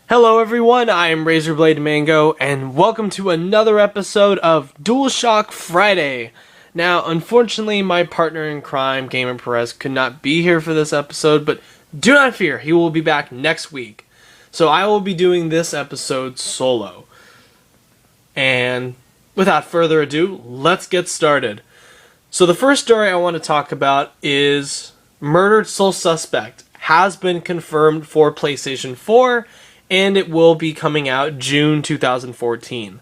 Hello everyone, I am Razorblade Mango, and welcome to another episode of Dualshock Friday. Now, unfortunately, my partner in crime, Gamer Perez, could not be here for this episode, but do not fear, he will be back next week. So I will be doing this episode solo. And without further ado, let's get started. So the first story I want to talk about is Murdered Soul Suspect has been confirmed for PlayStation 4, and it will be coming out June 2014.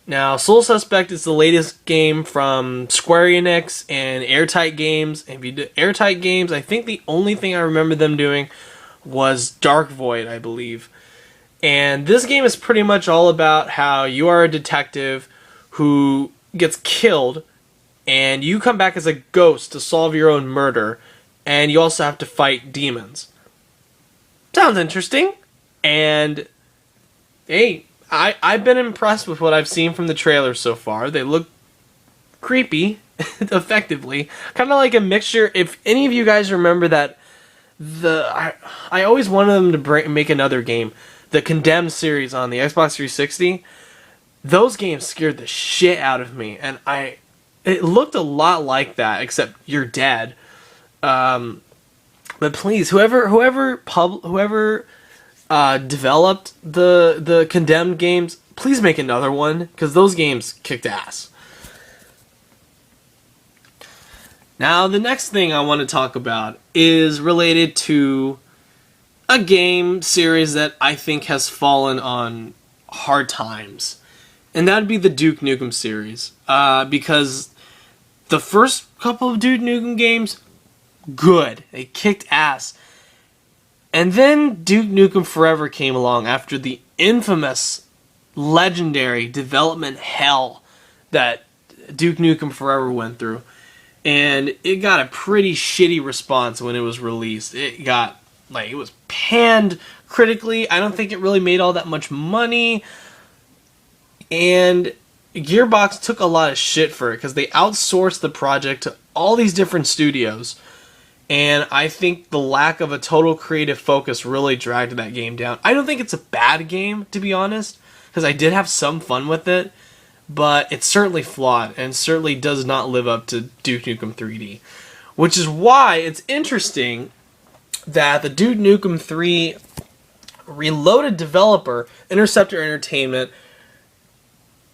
Now, Soul Suspect is the latest game from Square Enix and Airtight Games. If you did Airtight Games, I think the only thing I remember them doing was Dark Void, I believe. And this game is pretty much all about how you are a detective who gets killed, and you come back as a ghost to solve your own murder, and you also have to fight demons. Sounds interesting. And, hey, I've been impressed with what I've seen from the trailers so far. They look creepy, effectively. Kind of like a mixture. If any of you guys remember that, I always wanted them to make another game. The Condemned series on the Xbox 360. Those games scared the shit out of me. And it looked a lot like that, except you're dead. But please, whoever developed the Condemned games, please make another one, because those games kicked ass. Now, the next thing I want to talk about is related to a game series that I think has fallen on hard times, and that would be the Duke Nukem series, because the first couple of Duke Nukem games, good, they kicked ass. And then Duke Nukem Forever came along after the infamous, legendary development hell that Duke Nukem Forever went through. And it got a pretty shitty response when it was released. It was panned critically. I don't think it really made all that much money. And Gearbox took a lot of shit for it because they outsourced the project to all these different studios. And I think the lack of a total creative focus really dragged that game down. I don't think it's a bad game, to be honest, because I did have some fun with it, but it's certainly flawed and certainly does not live up to Duke Nukem 3D. Which is why it's interesting that the Duke Nukem 3 Reloaded developer, Interceptor Entertainment,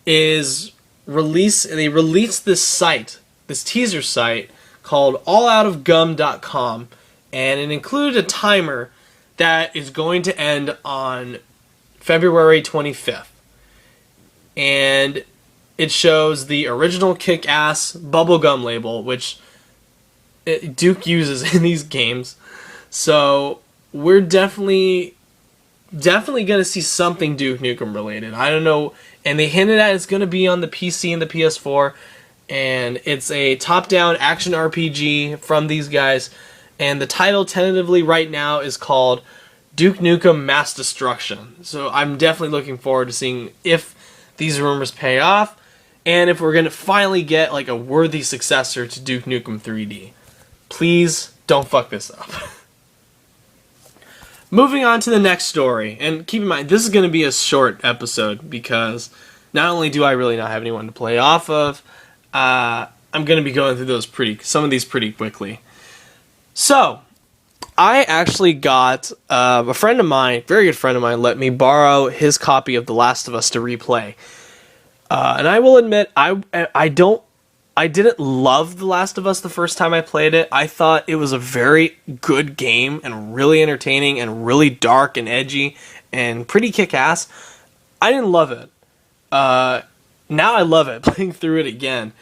they released this site, this teaser site, called alloutofgum.com, and it included a timer that is going to end on February 25th. And it shows the original kick-ass bubblegum label, which Duke uses in these games. So we're definitely going to see something Duke Nukem related. I don't know, and they hinted at it's going to be on the PC and the PS4. And it's a top-down action RPG from these guys. And the title tentatively right now is called Duke Nukem Mass Destruction. So I'm definitely looking forward to seeing if these rumors pay off, and if we're going to finally get like a worthy successor to Duke Nukem 3D. Please don't fuck this up. Moving on to the next story. And keep in mind, this is going to be a short episode because not only do I really not have anyone to play off of, I'm going to be going through some of these pretty quickly. So, I actually got a friend of mine, very good friend of mine, let me borrow his copy of The Last of Us to replay. And I will admit, I didn't love The Last of Us the first time I played it. I thought it was a very good game and really entertaining and really dark and edgy and pretty kick-ass. I didn't love it. Now I love it, playing through it again.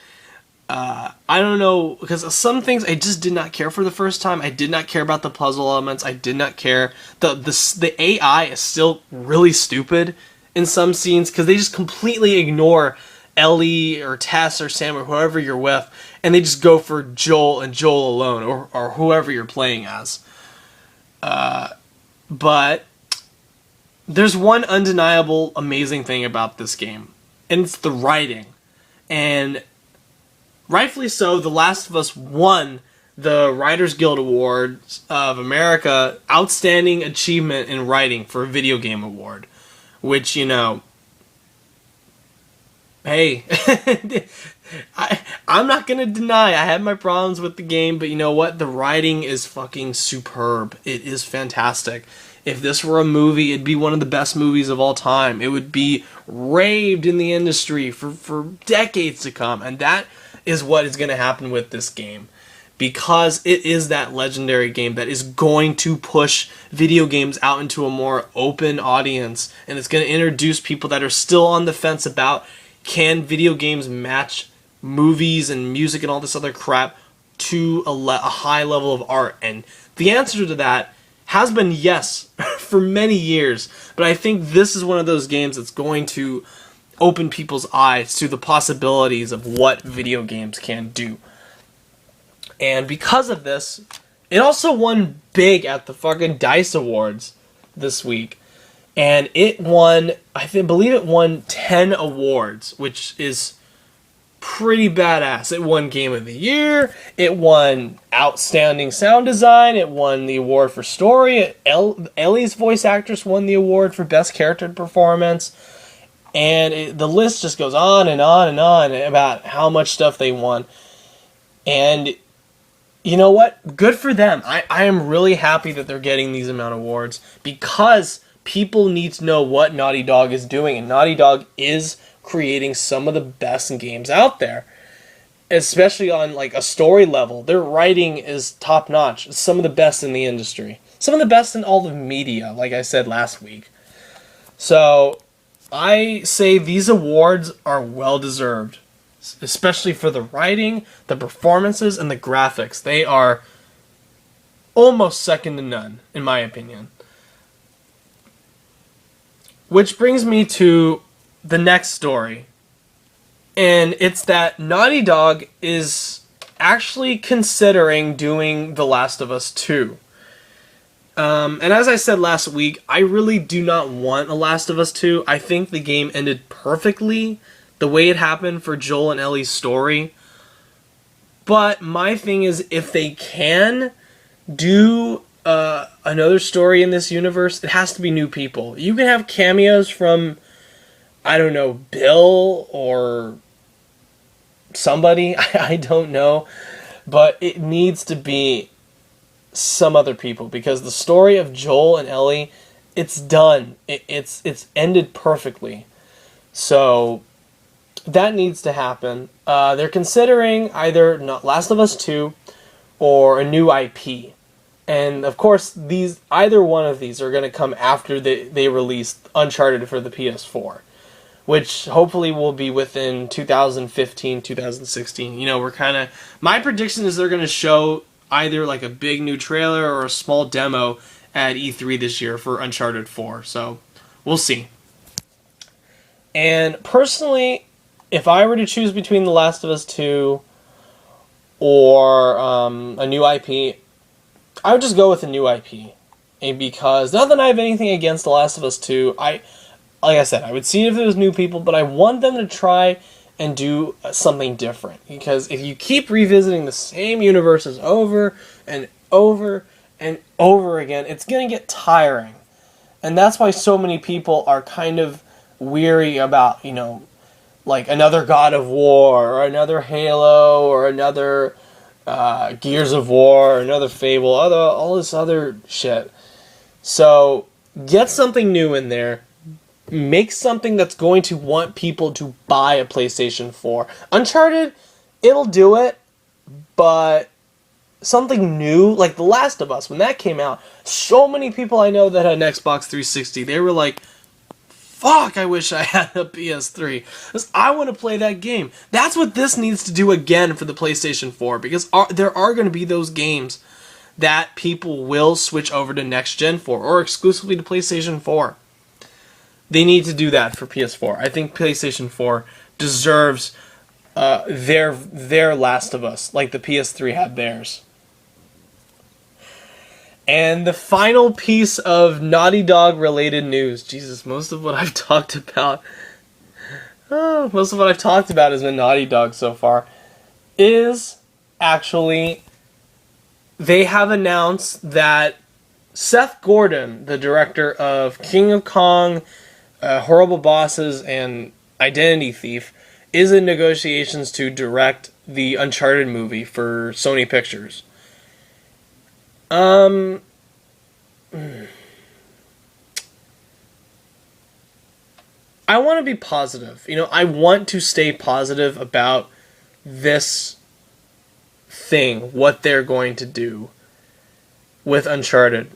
I don't know, because some things I just did not care for the first time. I did not care about the puzzle elements. I did not care. The AI is still really stupid in some scenes, because they just completely ignore Ellie or Tess or Sam or whoever you're with, and they just go for Joel and Joel alone, or whoever you're playing as. But there's one undeniable amazing thing about this game, and it's the writing. And rightfully so, The Last of Us won the Writers Guild Awards of America Outstanding Achievement in Writing for a Video Game Award. Which, you know, hey, I'm not going to deny I had my problems with the game, but you know what? The writing is fucking superb. It is fantastic. If this were a movie, it'd be one of the best movies of all time. It would be raved in the industry for decades to come. And that is what is going to happen with this game. Because it is that legendary game that is going to push video games out into a more open audience. And it's going to introduce people that are still on the fence about, can video games match movies and music and all this other crap to a high level of art? And the answer to that has been yes for many years, but I think this is one of those games that's going to open people's eyes to the possibilities of what video games can do. And because of this, it also won big at the fucking DICE Awards this week. And it won, believe it won 10 awards, which is pretty badass. It won Game of the Year, it won Outstanding Sound Design, it won the award for story, Ellie's voice actress won the award for Best Character Performance, and the list just goes on and on and on about how much stuff they won. And you know what? Good for them. I am really happy that they're getting these amount of awards, because people need to know what Naughty Dog is doing, and Naughty Dog is creating some of the best games out there, especially on like a story level. Their writing is top notch. It's some of the best in the industry, some of the best in all of media, like I said last week. So I say these awards are well deserved, especially for the writing, the performances, and the graphics. They are almost second to none, in my opinion. Which brings me to the next story, and it's that Naughty Dog is actually considering doing The Last of Us 2. And as I said last week, I really do not want The Last of Us 2. I think the game ended perfectly the way it happened for Joel and Ellie's story. But my thing is, if they can do another story in this universe, it has to be new people. You can have cameos from, I don't know, Bill or somebody, I don't know, but it needs to be some other people, because the story of Joel and Ellie, it's done. It's ended perfectly. So that needs to happen. They're considering either Last of Us 2 or a new IP. And of course, either one of these are going to come after they release Uncharted for the PS4. Which hopefully will be within 2015, 2016. You know, my prediction is they're going to show either like a big new trailer or a small demo at E3 this year for Uncharted 4. So, we'll see. And personally, if I were to choose between The Last of Us 2 or a new IP, I would just go with a new IP. And because, not that I have anything against The Last of Us 2, like I said, I would see it if it was new people, but I want them to try and do something different. Because if you keep revisiting the same universes over and over and over again, it's going to get tiring. And that's why so many people are kind of weary about, you know, like another God of War, or another Halo, or another Gears of War, or another Fable, all this other shit. So, get something new in there. Make something that's going to want people to buy a PlayStation 4. Uncharted, it'll do it, but something new, like The Last of Us, when that came out, so many people I know that had an Xbox 360, they were like, fuck, I wish I had a PS3, because I want to play that game. That's what this needs to do again for the PlayStation 4, because there are going to be those games that people will switch over to next gen for, or exclusively to PlayStation 4. They need to do that for PS4. I think PlayStation 4 deserves their Last of Us, like the PS3 had theirs. And the final piece of Naughty Dog related news. Jesus, most of what I've talked about has been Naughty Dog so far. Is actually they have announced that Seth Gordon, the director of King of Kong, Horrible Bosses, and Identity Thief, is in negotiations to direct the Uncharted movie for Sony Pictures. I want to be positive. I want to stay positive about this thing, what they're going to do with Uncharted.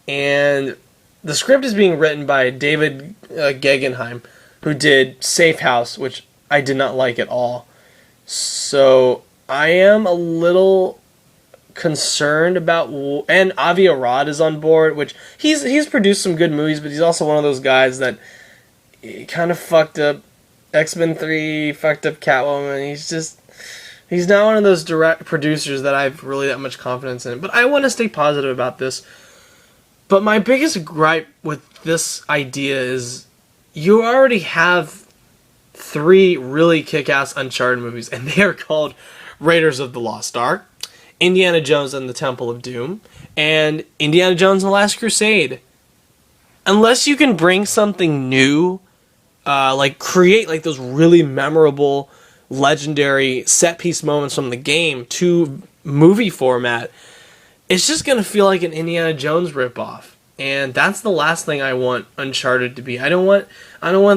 And the script is being written by David Guggenheim, who did Safe House, which I did not like at all. So I am a little concerned about, and Avi Arad is on board, which he's produced some good movies, but he's also one of those guys that kind of fucked up X-Men 3, fucked up Catwoman. He's not one of those direct producers that I've really that much confidence in. But I want to stay positive about this. But my biggest gripe with this idea is you already have 3 really kick-ass Uncharted movies, and they are called Raiders of the Lost Ark, Indiana Jones and the Temple of Doom, and Indiana Jones and the Last Crusade. Unless you can bring something new, create those really memorable, legendary set-piece moments from the game to movie format, it's just going to feel like an Indiana Jones ripoff. And that's the last thing I want Uncharted to be. I don't want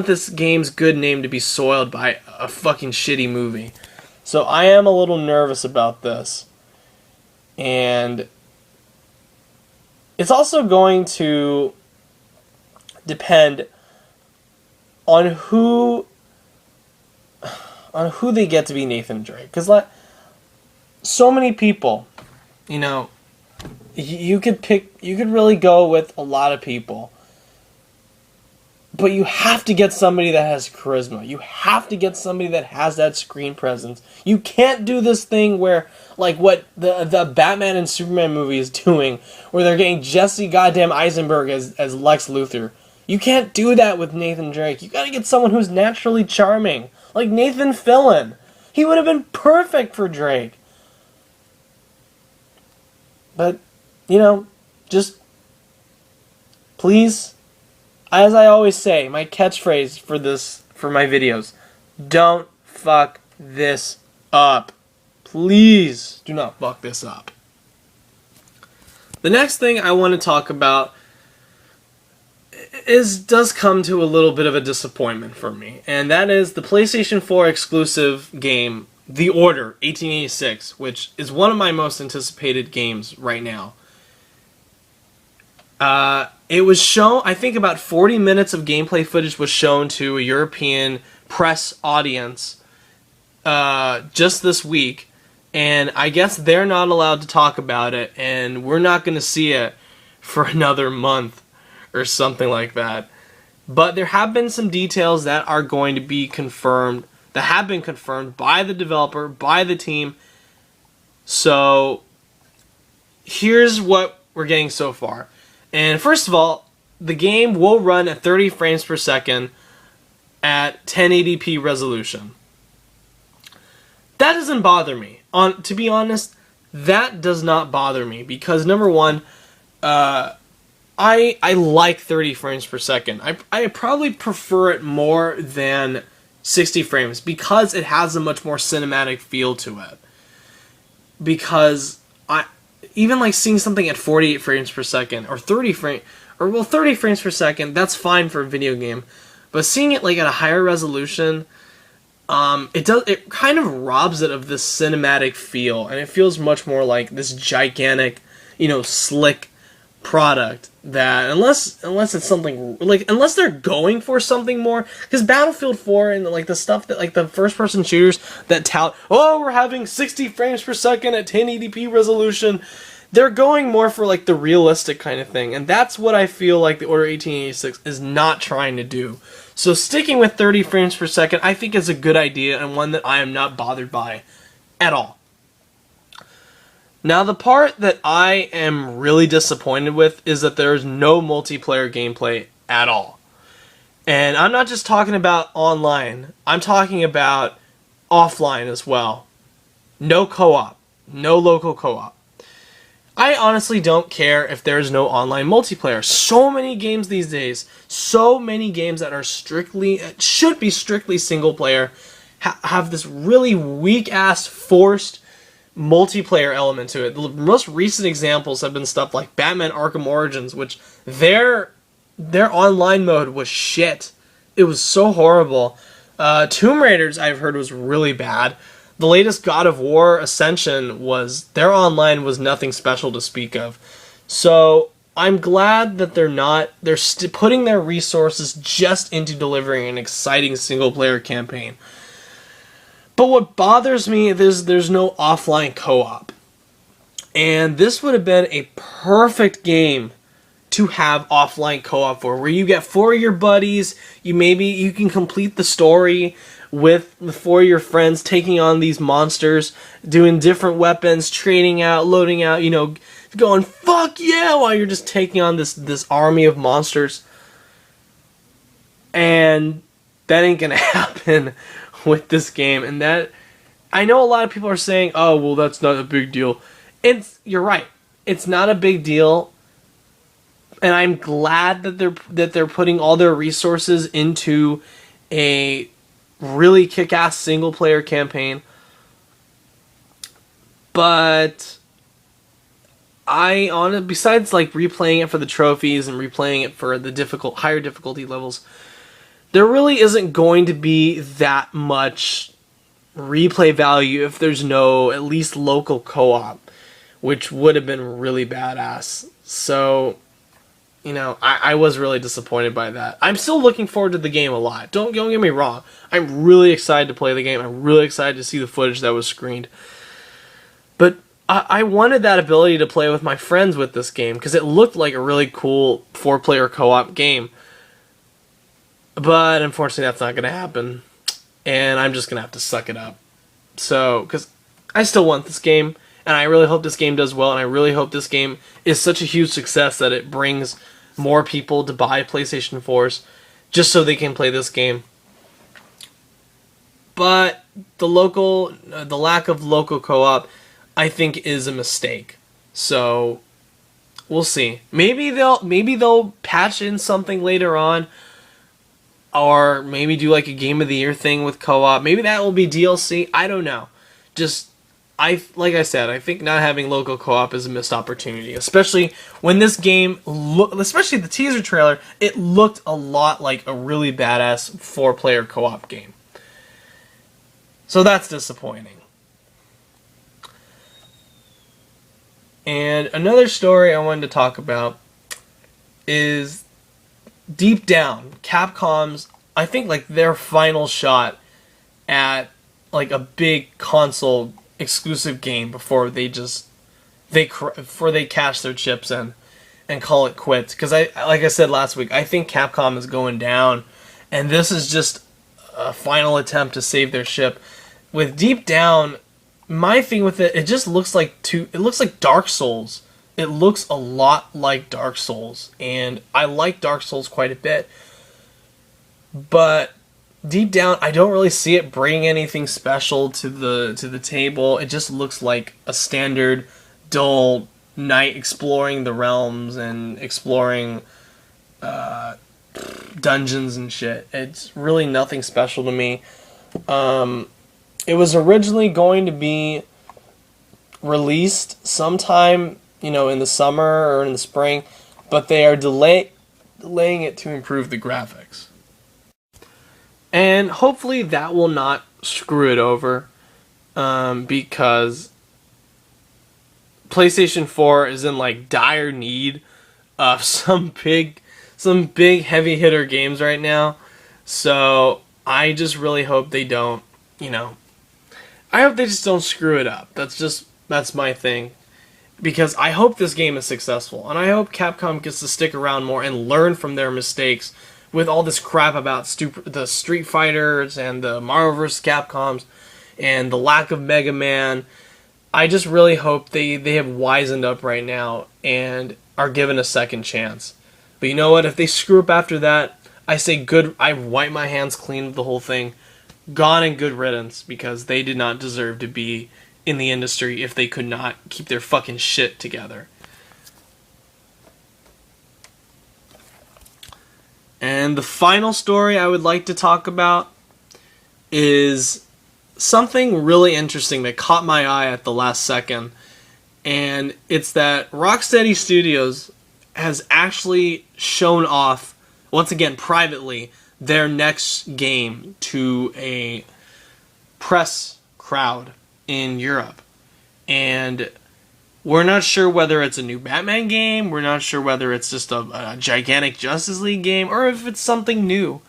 this game's good name to be soiled by a fucking shitty movie. So I am a little nervous about this. And it's also going to depend on who they get to be Nathan Drake. Because so many people, you could really go with a lot of people. But you have to get somebody that has charisma. You have to get somebody that has that screen presence. You can't do this thing where, what the Batman and Superman movie is doing, where they're getting Jesse goddamn Eisenberg as Lex Luthor. You can't do that with Nathan Drake. You gotta get someone who's naturally charming. Like Nathan Fillion. He would have been perfect for Drake. But, just please, as I always say, my catchphrase for my videos, don't fuck this up. Please do not fuck this up. The next thing I want to talk about does come to a little bit of a disappointment for me, and that is the PlayStation 4 exclusive game, The Order 1886, which is one of my most anticipated games right now. It was shown, I think about 40 minutes of gameplay footage was shown to a European press audience just this week, and I guess they're not allowed to talk about it, and we're not going to see it for another month or something like that. But there have been some details that are going to be confirmed, that have been confirmed by the developer, by the team. So here's what we're getting so far. And first of all, the game will run at 30 frames per second at 1080p resolution. That doesn't bother me. To be honest, that does not bother me because number one, I like 30 frames per second. I probably prefer it more than 60 frames because it has a much more cinematic feel to it. Because even like seeing something at 48 frames per second or 30 frames per second, that's fine for a video game. But seeing it like at a higher resolution, it kind of robs it of this cinematic feel, and it feels much more like this gigantic, slick product that unless it's something unless they're going for something more, because Battlefield 4 and the stuff that the first person shooters that tout, we're having 60 frames per second at 1080p resolution, they're going more for the realistic kind of thing, and that's what I feel like the Order 1886 is not trying to do. So sticking with 30 frames per second I think is a good idea, and one that I am not bothered by at all. Now, the part that I am really disappointed with is that there is no multiplayer gameplay at all. And I'm not just talking about online. I'm talking about offline as well. No co-op. No local co-op. I honestly don't care if there's no online multiplayer. So many games these days, so many games that are should be strictly single player, have this really weak ass forced multiplayer element to it. The most recent examples have been stuff like Batman Arkham Origins, which their online mode was shit. It was so horrible. Tomb Raiders, I've heard, was really bad. The latest God of War Ascension their online was nothing special to speak of. So I'm glad that they're putting their resources just into delivering an exciting single player campaign. But what bothers me is there's no offline co-op. And this would have been a perfect game to have offline co-op for, where you get 4 of your buddies, you can complete the story with the 4 of your friends taking on these monsters, doing different weapons, trading out, loading out, going fuck yeah while you're just taking on this army of monsters. And that ain't gonna happen with this game. And that, I know a lot of people are saying, oh well, that's not a big deal. You're right, it's not a big deal. And I'm glad that they're putting all their resources into a really kick-ass single-player campaign. But besides like replaying it for the trophies and replaying it for the higher difficulty levels, there really isn't going to be that much replay value if there's no at least local co-op, which would have been really badass. So, I was really disappointed by that. I'm still looking forward to the game a lot. Don't get me wrong. I'm really excited to play the game. I'm really excited to see the footage that was screened. But I wanted that ability to play with my friends with this game, because it looked like a really cool 4-player co-op game. But unfortunately, that's not going to happen. And I'm just going to have to suck it up. So, because I still want this game, and I really hope this game does well, and I really hope this game is such a huge success that it brings more people to buy PlayStation 4s just so they can play this game. But the lack of local co-op, I think, is a mistake. So we'll see. Maybe they'll patch in something later on, or maybe do like a Game of the Year thing with co-op. Maybe that will be DLC. I don't know. Like I said, I think not having local co-op is a missed opportunity, especially when this game especially the teaser trailer, it looked a lot like a really badass 4-player co-op game. So that's disappointing. And another story I wanted to talk about is Deep Down, Capcom's, I think, like, their final shot at like a big console exclusive game before they cash their chips in and call it quits. Because like I said last week, I think Capcom is going down, and this is just a final attempt to save their ship. With Deep Down, my thing with it just looks like Dark Souls. It looks a lot like Dark Souls, and I like Dark Souls quite a bit. But Deep Down, I don't really see it bringing anything special to the table. It just looks like a standard, dull knight exploring the realms and exploring dungeons and shit. It's really nothing special to me. It was originally going to be released sometime, in the summer or in the spring, but they are delaying it to improve the graphics. And hopefully that will not screw it over, because PlayStation 4 is in like dire need of some big heavy hitter games right now. So I just really hope they don't, I hope they just don't screw it up. That's my thing. Because I hope this game is successful, and I hope Capcom gets to stick around more and learn from their mistakes with all this crap about the Street Fighters and the Marvel vs. Capcoms and the lack of Mega Man. I just really hope they have wisened up right now and are given a second chance. But you know what? If they screw up after that, I wipe my hands clean of the whole thing. Gone and good riddance, because they did not deserve to be in the industry if they could not keep their fucking shit together. And the final story I would like to talk about is something really interesting that caught my eye at the last second. And it's that Rocksteady Studios has actually shown off, once again privately, their next game to a press crowd in Europe. And we're not sure whether it's a new Batman game, we're not sure whether it's just a gigantic Justice League game, or if it's something new.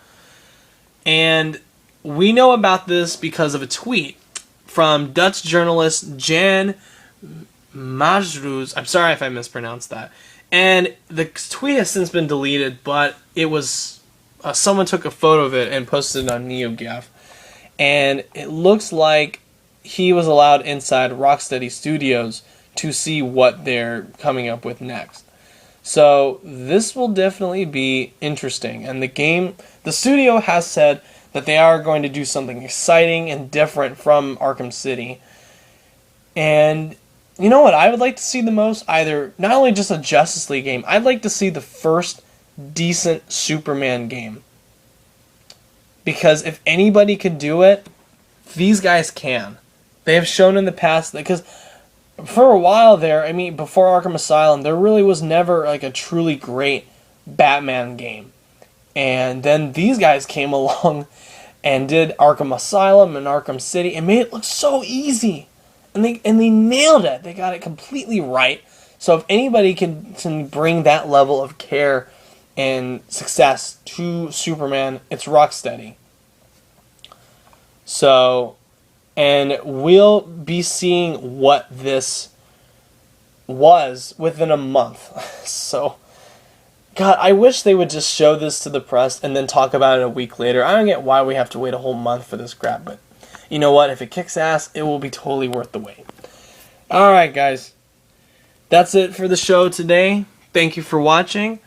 And we know about this because of a tweet from Dutch journalist Jan Majroos. I'm sorry if I mispronounced that. And the tweet has since been deleted, but it was someone took a photo of it and posted it on NeoGAF. And it looks like he was allowed inside Rocksteady Studios to see what they're coming up with next. So this will definitely be interesting. And the studio has said that they are going to do something exciting and different from Arkham City. And you know what I would like to see the most? Either not only just a Justice League game, I'd like to see the first decent Superman game. Because if anybody could do it, these guys can. They have shown in the past, because for a while there, I mean, before Arkham Asylum, there really was never like a truly great Batman game. And then these guys came along and did Arkham Asylum and Arkham City and made it look so easy. And they nailed it. They got it completely right. So if anybody can bring that level of care and success to Superman, it's Rocksteady. So, and we'll be seeing what this was within a month. So, God, I wish they would just show this to the press and then talk about it a week later. I don't get why we have to wait a whole month for this crap, but you know what? If it kicks ass, it will be totally worth the wait. Alright, guys. That's it for the show today. Thank you for watching.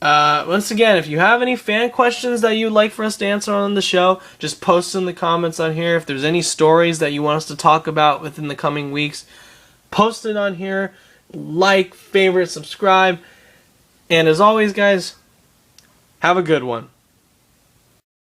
Once again, if you have any fan questions that you'd like for us to answer on the show, just post in the comments on here. If there's any stories that you want us to talk about within the coming weeks, post it on here. Like, favorite, subscribe. And as always, guys, have a good one.